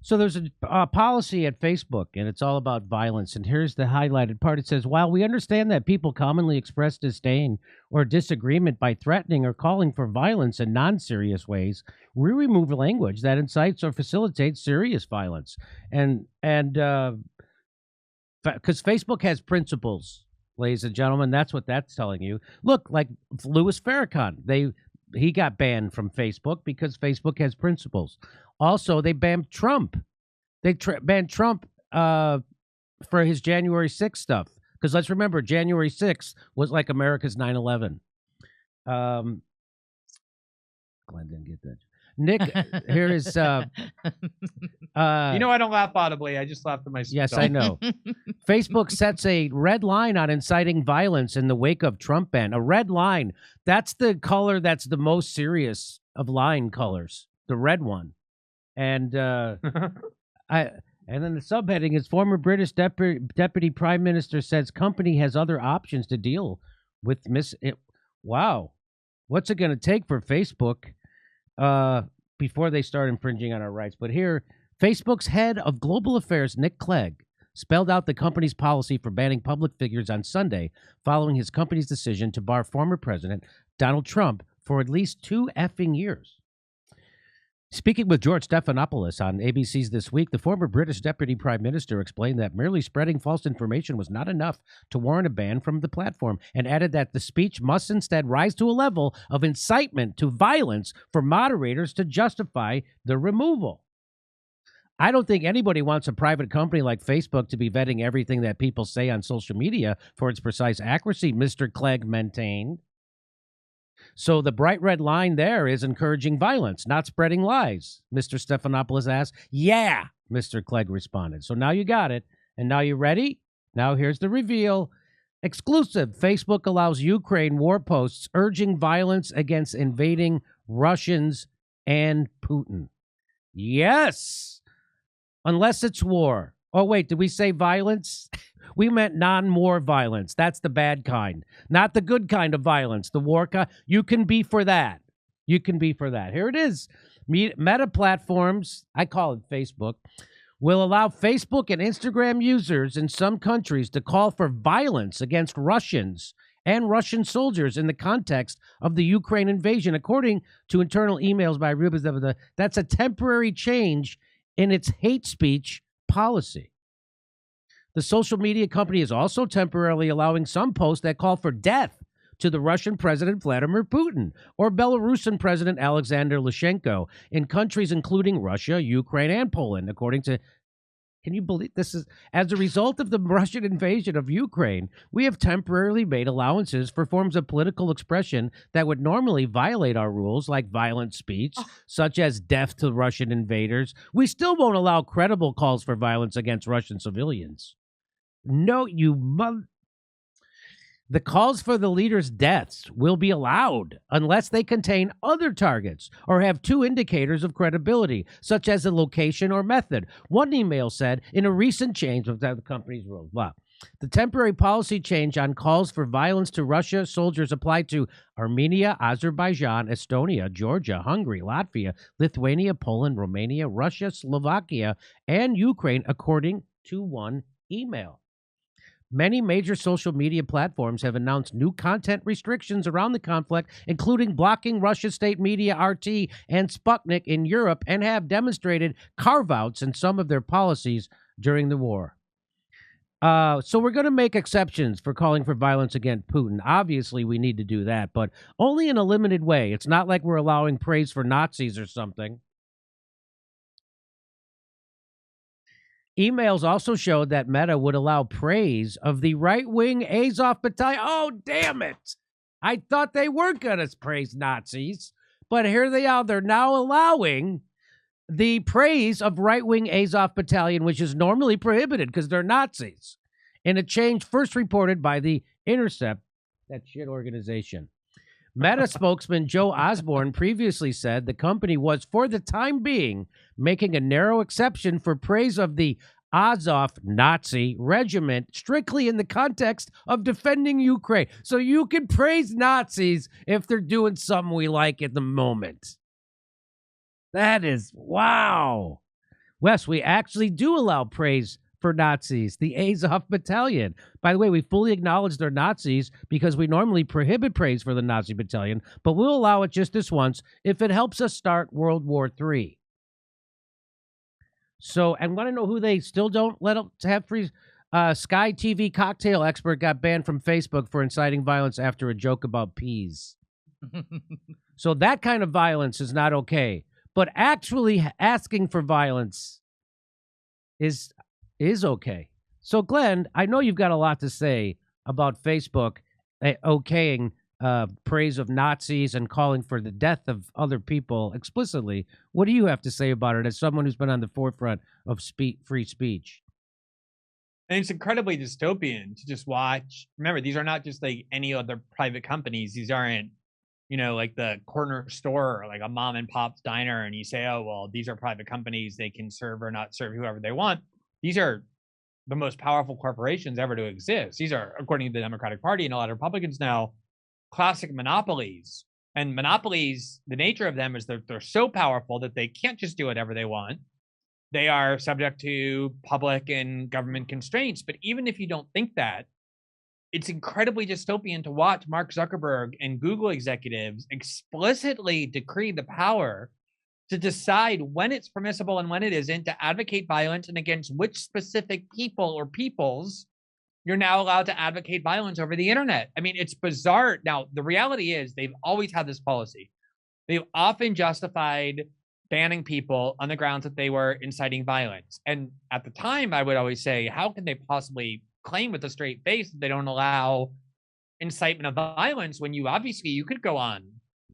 So there's a policy at Facebook, and it's all about violence. And here's the highlighted part. It says, while we understand that people commonly express disdain or disagreement by threatening or calling for violence in non-serious ways, we remove language that incites or facilitates serious violence. And because Facebook has principles, ladies and gentlemen, that's what that's telling you. Look, like Louis Farrakhan, he got banned from Facebook because Facebook has principles. Also, they banned Trump. They banned Trump for his January 6th stuff. Because let's remember, January 6th was like America's 9/11. Glenn didn't get that. Nick, here is... I don't laugh audibly. I just laugh to myself. Yes, I know. Facebook sets a red line on inciting violence in the wake of Trump ban. A red line. That's the color that's the most serious of line colors. The red one. And and then the subheading is former British deputy prime minister says company has other options to deal with Wow. What's it going to take for Facebook before they start infringing on our rights? But here, Facebook's head of global affairs, Nick Clegg, spelled out the company's policy for banning public figures on Sunday following his company's decision to bar former President Donald Trump for at least 2 effing years. Speaking with George Stephanopoulos on ABC's This Week, the former British Deputy Prime Minister explained that merely spreading false information was not enough to warrant a ban from the platform, and added that the speech must instead rise to a level of incitement to violence for moderators to justify the removal. I don't think anybody wants a private company like Facebook to be vetting everything that people say on social media for its precise accuracy, Mr. Clegg maintained. So the bright red line there is encouraging violence, not spreading lies, Mr. Stephanopoulos asked. Yeah, Mr. Clegg responded. So now you got it. And now you ready? Now here's the reveal. Exclusive. Facebook allows Ukraine war posts urging violence against invading Russians and Putin. Yes. Unless it's war. Oh, wait, did we say violence? We meant non-war violence. That's the bad kind, not the good kind of violence, the war kind. You can be for that. You can be for that. Here it is. Meta platforms, I call it Facebook, will allow Facebook and Instagram users in some countries to call for violence against Russians and Russian soldiers in the context of the Ukraine invasion. According to internal emails by Rubens, that's a temporary change in its hate speech policy. The social media company is also temporarily allowing some posts that call for death to the Russian President Vladimir Putin or Belarusian President Alexander Lukashenko in countries including Russia, Ukraine, and Poland, according to... Can you believe this is as a result of the Russian invasion of Ukraine? We have temporarily made allowances for forms of political expression that would normally violate our rules, like violent speech, such as death to Russian invaders. We still won't allow credible calls for violence against Russian civilians. No, the calls for the leaders' deaths will be allowed unless they contain other targets or have 2 indicators of credibility, such as a location or method. One email said, in a recent change of the company's rules, blah. The temporary policy change on calls for violence to Russia soldiers applied to Armenia, Azerbaijan, Estonia, Georgia, Hungary, Latvia, Lithuania, Poland, Romania, Russia, Slovakia, and Ukraine, according to one email. Many major social media platforms have announced new content restrictions around the conflict, including blocking Russia state media RT and Sputnik in Europe, and have demonstrated carve-outs in some of their policies during the war. So we're going to make exceptions for calling for violence against Putin. Obviously, we need to do that, but only in a limited way. It's not like we're allowing praise for Nazis or something. Emails also showed that Meta would allow praise of the right-wing Azov battalion. Oh, damn it. I thought they weren't going to praise Nazis, but here they are. They're now allowing the praise of right-wing Azov battalion, which is normally prohibited because they're Nazis, in a change first reported by The Intercept, that shit organization. Meta spokesman Joe Osborne previously said the company was, for the time being, making a narrow exception for praise of the Azov Nazi regiment strictly in the context of defending Ukraine. So you can praise Nazis if they're doing something we like at the moment. That is, wow. Wes, we actually do allow praise for Nazis, the Azov Battalion. By the way, we fully acknowledge they're Nazis because we normally prohibit praise for the Nazi battalion, but we'll allow it just this once if it helps us start World War III. So, and want to know who they still don't let them have free? Sky TV cocktail expert got banned from Facebook for inciting violence after a joke about peas. So that kind of violence is not okay. But actually asking for violence is okay. So, Glenn, I know you've got a lot to say about Facebook okaying praise of Nazis and calling for the death of other people explicitly. What do you have to say about it as someone who's been on the forefront of free speech? And it's incredibly dystopian to just watch. Remember, these are not just like any other private companies. These aren't, like the corner store or like a mom and pop's diner. And you say, oh, well, these are private companies. They can serve or not serve whoever they want. These are the most powerful corporations ever to exist. These are, according to the Democratic Party and a lot of Republicans now, classic monopolies. And monopolies, the nature of them is that they're so powerful that they can't just do whatever they want. They are subject to public and government constraints. But even if you don't think that, it's incredibly dystopian to watch Mark Zuckerberg and Google executives explicitly decree the power to decide when it's permissible and when it isn't, to advocate violence and against which specific people or peoples you're now allowed to advocate violence over the internet. I mean, it's bizarre. Now, the reality is they've always had this policy. They've often justified banning people on the grounds that they were inciting violence. And at the time, I would always say, how can they possibly claim with a straight face that they don't allow incitement of violence when you could go on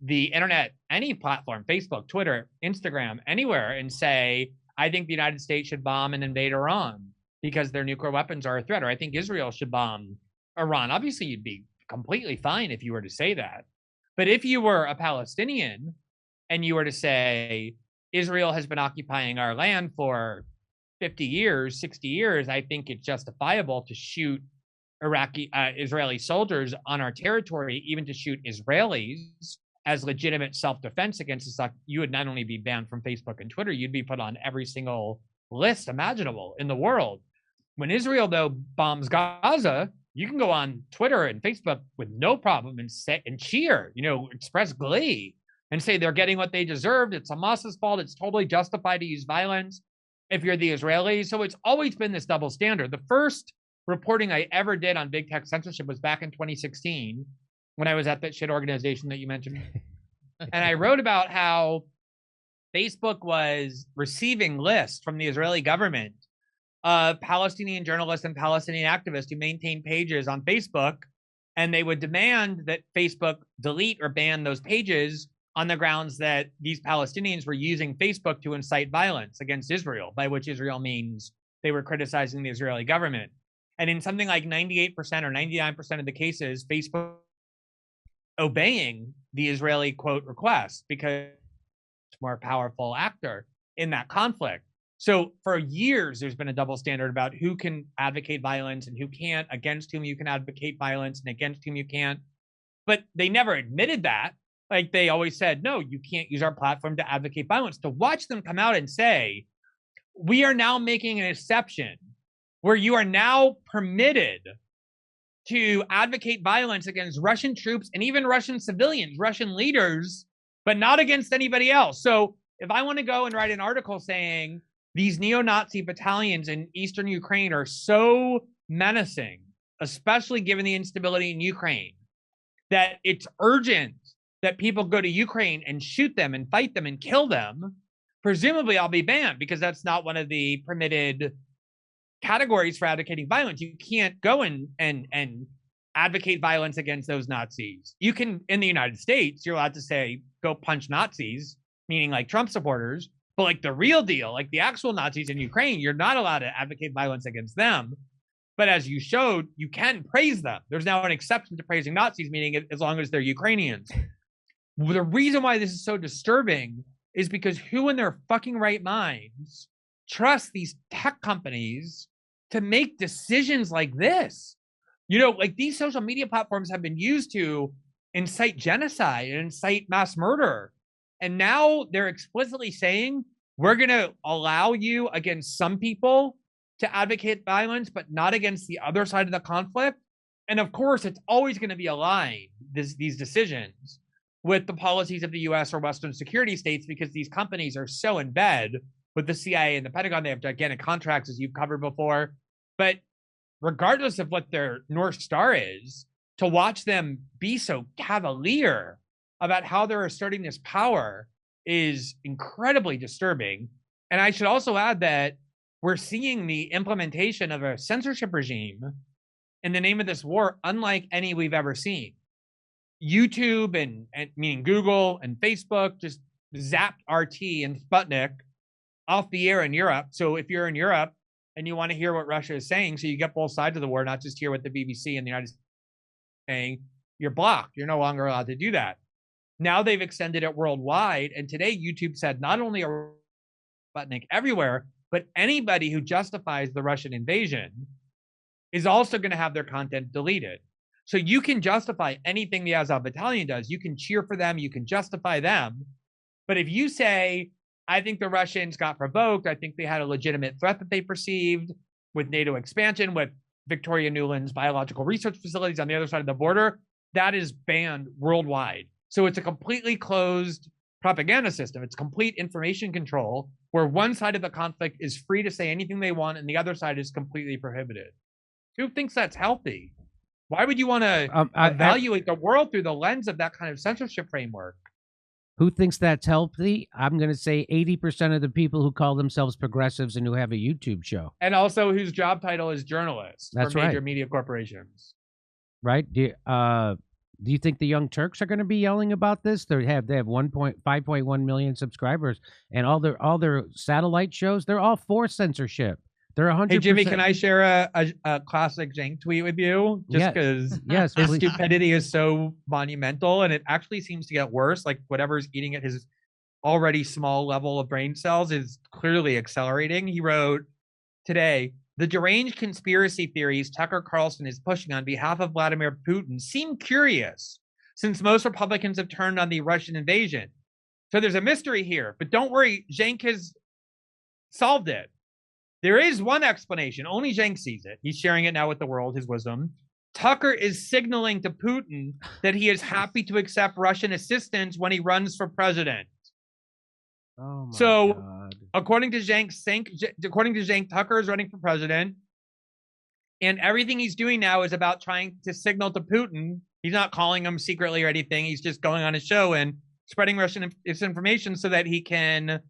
the internet, any platform, Facebook, Twitter, Instagram, anywhere, and say, I think the United States should bomb and invade Iran because their nuclear weapons are a threat, or I think Israel should bomb Iran. Obviously, you'd be completely fine if you were to say that. But if you were a Palestinian and you were to say, Israel has been occupying our land for 50 years, 60 years, I think it's justifiable to shoot Israeli soldiers on our territory, even to shoot Israelis as legitimate self-defense against this. You would not only be banned from Facebook and Twitter, you'd be put on every single list imaginable in the world. When Israel, though, bombs Gaza, you can go on Twitter and Facebook with no problem and cheer, express glee and say they're getting what they deserved. It's Hamas's fault. It's totally justified to use violence if you're the Israelis. So it's always been this double standard. The first reporting I ever did on big tech censorship was back in 2016 when I was at that shit organization that you mentioned. And I wrote about how Facebook was receiving lists from the Israeli government of Palestinian journalists and Palestinian activists who maintain pages on Facebook, and they would demand that Facebook delete or ban those pages on the grounds that these Palestinians were using Facebook to incite violence against Israel, by which Israel means they were criticizing the Israeli government. And in something like 98% or 99% of the cases, Facebook obeying the Israeli quote request because it's a more powerful actor in that conflict. So for years, there's been a double standard about who can advocate violence and who can't, against whom you can advocate violence and against whom you can't. But they never admitted that. Like they always said, no, you can't use our platform to advocate violence. To watch them come out and say, we are now making an exception where you are now permitted to advocate violence against Russian troops and even Russian civilians, Russian leaders, but not against anybody else. So if I want to go and write an article saying these neo-Nazi battalions in Eastern Ukraine are so menacing, especially given the instability in Ukraine, that it's urgent that people go to Ukraine and shoot them and fight them and kill them, presumably I'll be banned because that's not one of the permitted categories for advocating violence. You can't go and advocate violence against those Nazis. You can, in the United States, you're allowed to say, go punch Nazis, meaning like Trump supporters, but like the real deal, like the actual Nazis in Ukraine, you're not allowed to advocate violence against them. But as you showed, you can praise them. There's now an exception to praising Nazis, meaning as long as they're Ukrainians. The reason why this is so disturbing is because who in their fucking right minds trust these tech companies to make decisions like this? Like these social media platforms have been used to incite genocide and incite mass murder. And now they're explicitly saying, we're going to allow you against some people to advocate violence, but not against the other side of the conflict. And of course, it's always going to be aligned, these decisions, with the policies of the US or Western security states, because these companies are so in bed with the CIA and the Pentagon. They have gigantic contracts, as you've covered before. But regardless of what their North Star is, to watch them be so cavalier about how they're asserting this power is incredibly disturbing. And I should also add that we're seeing the implementation of a censorship regime in the name of this war unlike any we've ever seen. YouTube and meaning Google and Facebook just zapped RT and Sputnik off the air in Europe. So if you're in Europe and you want to hear what Russia is saying, so you get both sides of the war, not just hear what the BBC and the United States are saying, you're blocked. You're no longer allowed to do that. Now they've extended it worldwide. And today YouTube said not only are Sputnik everywhere, but anybody who justifies the Russian invasion is also going to have their content deleted. So you can justify anything the Azov Battalion does. You can cheer for them. You can justify them. But if you say, I think the Russians got provoked, I think they had a legitimate threat that they perceived with NATO expansion, with Victoria Nuland's biological research facilities on the other side of the border, that is banned worldwide. So it's a completely closed propaganda system. It's complete information control where one side of the conflict is free to say anything they want and the other side is completely prohibited. Who thinks that's healthy? Why would you want to evaluate the world through the lens of that kind of censorship framework? Who thinks that's healthy? I'm going to say 80% of the people who call themselves progressives and who have a YouTube show. And also whose job title is journalists for major media corporations. Right? Do you think the Young Turks are going to be yelling about this? They have 5.1 million subscribers, and all their satellite shows, they're all for censorship. They're 100%. Hey, Jimmy, can I share a classic Cenk tweet with you? Just because his stupidity is so monumental, and it actually seems to get worse. Like whatever's eating at his already small level of brain cells is clearly accelerating. He wrote today, the deranged conspiracy theories Tucker Carlson is pushing on behalf of Vladimir Putin seem curious, since most Republicans have turned on the Russian invasion. So there's a mystery here, but don't worry, Cenk has solved it. There is one explanation. Only Cenk sees it. He's sharing it now with the world, his wisdom. Tucker is signaling to Putin that he is happy to accept Russian assistance when he runs for president. Oh my God. According to Cenk, Tucker is running for president, and everything he's doing now is about trying to signal to Putin. He's not calling him secretly or anything. He's just going on his show and spreading Russian disinformation so that he can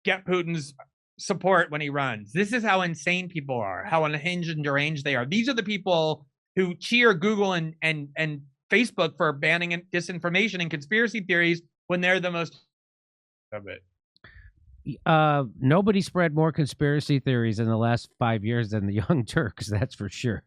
get Putin's support when he runs. This is how insane people are, how unhinged and deranged they are. These are the people who cheer Google and Facebook for banning disinformation and conspiracy theories when they're the most of it. Nobody spread more conspiracy theories in the last 5 years than the Young Turks, that's for sure.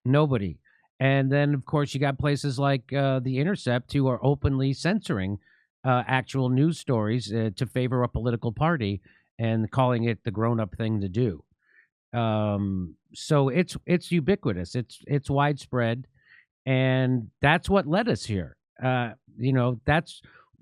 Nobody. And then, of course, you got places like The Intercept who are openly censoring actual news stories to favor a political party and calling it the grown-up thing to do. So it's ubiquitous. It's widespread, and that's what led us here.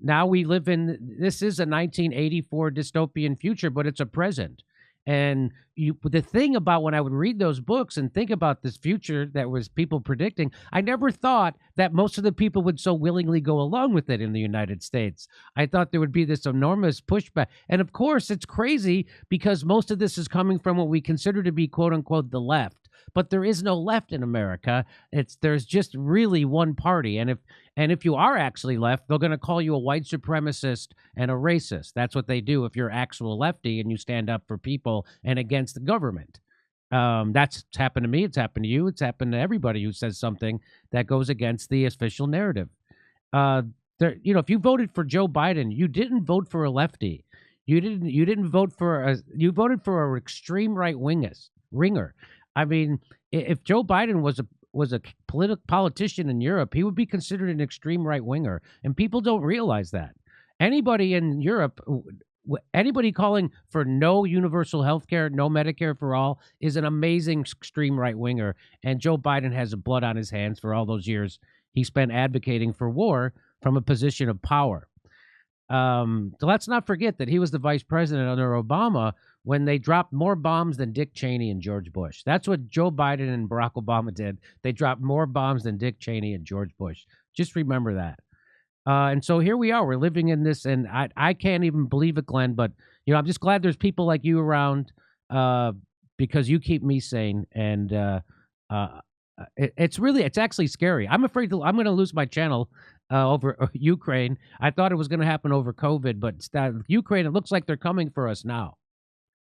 Now we live in, this is a 1984 dystopian future, but it's a present. And the thing about when I would read those books and think about this future that was people predicting, I never thought that most of the people would so willingly go along with it in the United States. I thought there would be this enormous pushback. And of course, it's crazy because most of this is coming from what we consider to be, quote unquote, the left. But there is no left in America. There's just really one party. And if you are actually left, they're going to call you a white supremacist and a racist. That's what they do if you're actual lefty and you stand up for people and against the government. That's happened to me. It's happened to you. It's happened to everybody who says something that goes against the official narrative. If you voted for Joe Biden, you didn't vote for a lefty. You didn't vote for you voted for an extreme right winger. I mean, if Joe Biden was a politician in Europe, he would be considered an extreme right winger, and people don't realize that. Anybody in Europe, anybody calling for no universal health care, no Medicare for all, is an amazing extreme right winger. And Joe Biden has blood on his hands for all those years he spent advocating for war from a position of power. let's not forget that he was the vice president under Obama when they dropped more bombs than Dick Cheney and George Bush. That's what Joe Biden and Barack Obama did. They dropped more bombs than Dick Cheney and George Bush. Just remember that. And so here we are. We're living in this, and I can't even believe it, Glenn. But I'm just glad there's people like you around because you keep me sane. And it's actually scary. I'm afraid I'm going to lose my channel over Ukraine. I thought it was going to happen over COVID, but Ukraine, it looks like they're coming for us now.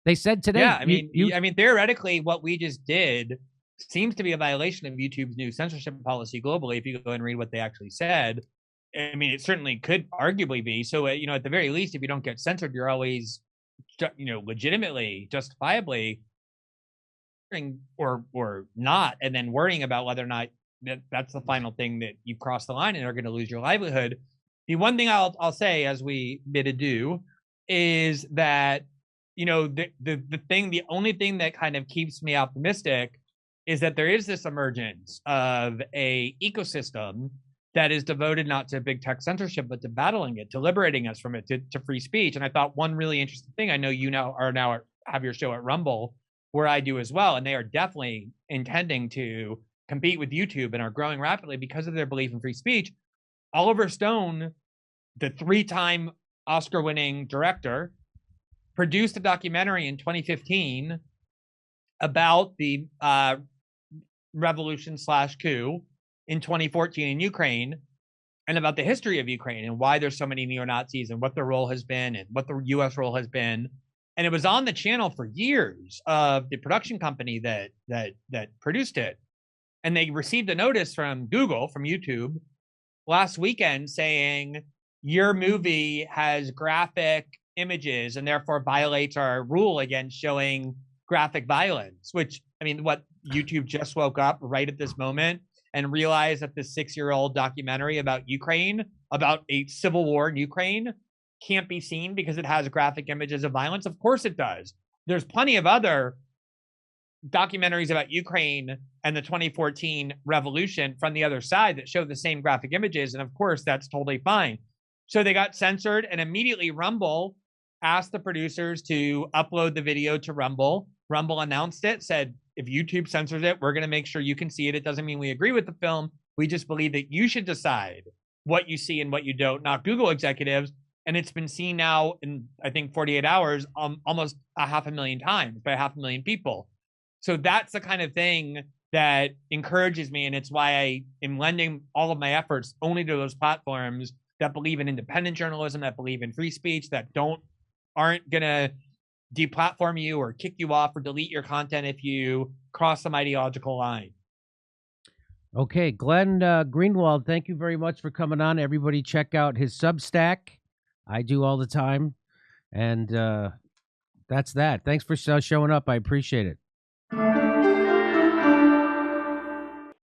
They said today. Yeah, I mean, theoretically, what we just did seems to be a violation of YouTube's new censorship policy globally. If you go and read what they actually said, I mean, it certainly could arguably be. So, at the very least, if you don't get censored, you're always, legitimately, justifiably, or not, and then worrying about whether or not that's the final thing that you cross the line and are going to lose your livelihood. The one thing I'll say as we bid adieu is that, the only thing that kind of keeps me optimistic is that there is this emergence of a ecosystem that is devoted not to big tech censorship, but to battling it, to liberating us from it, to free speech. And I thought one really interesting thing, I know you have your show at Rumble, where I do as well, and they are definitely intending to compete with YouTube and are growing rapidly because of their belief in free speech. Oliver Stone, the 3-time Oscar-winning director, produced a documentary in 2015 about the revolution/coup in 2014 in Ukraine, and about the history of Ukraine and why there's so many neo-Nazis and what their role has been and what the U.S. role has been. And it was on the channel for years of the production company that produced it. And they received a notice from Google, from YouTube, last weekend saying, your movie has graphic images and therefore violates our rule against showing graphic violence, which, what YouTube just woke up right at this moment and realized that this 6-year-old documentary about Ukraine, about a civil war in Ukraine, can't be seen because it has graphic images of violence. Of course it does. There's plenty of other documentaries about Ukraine and the 2014 revolution from the other side that show the same graphic images. And of course, that's totally fine. So they got censored, and immediately Rumble asked the producers to upload the video to Rumble. Rumble announced it, said, if YouTube censors it, we're going to make sure you can see it. It doesn't mean we agree with the film. We just believe that you should decide what you see and what you don't, not Google executives. And it's been seen now in, I think, 48 hours, almost 500,000 times by 500,000 people. So that's the kind of thing that encourages me. And it's why I am lending all of my efforts only to those platforms that believe in independent journalism, that believe in free speech, that aren't going to deplatform you or kick you off or delete your content if you cross some ideological line. Okay, Glenn Greenwald, thank you very much for coming on. Everybody check out his Substack. I do all the time. And that's that. Thanks for showing up. I appreciate it.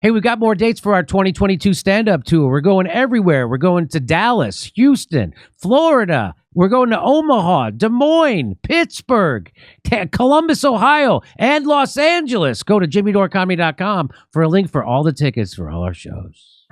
Hey, we got more dates for our 2022 stand-up tour. We're going everywhere. We're going to Dallas, Houston, Florida. We're going to Omaha, Des Moines, Pittsburgh, Columbus, Ohio, and Los Angeles. Go to jimmydorecomedy.com for a link for all the tickets for all our shows.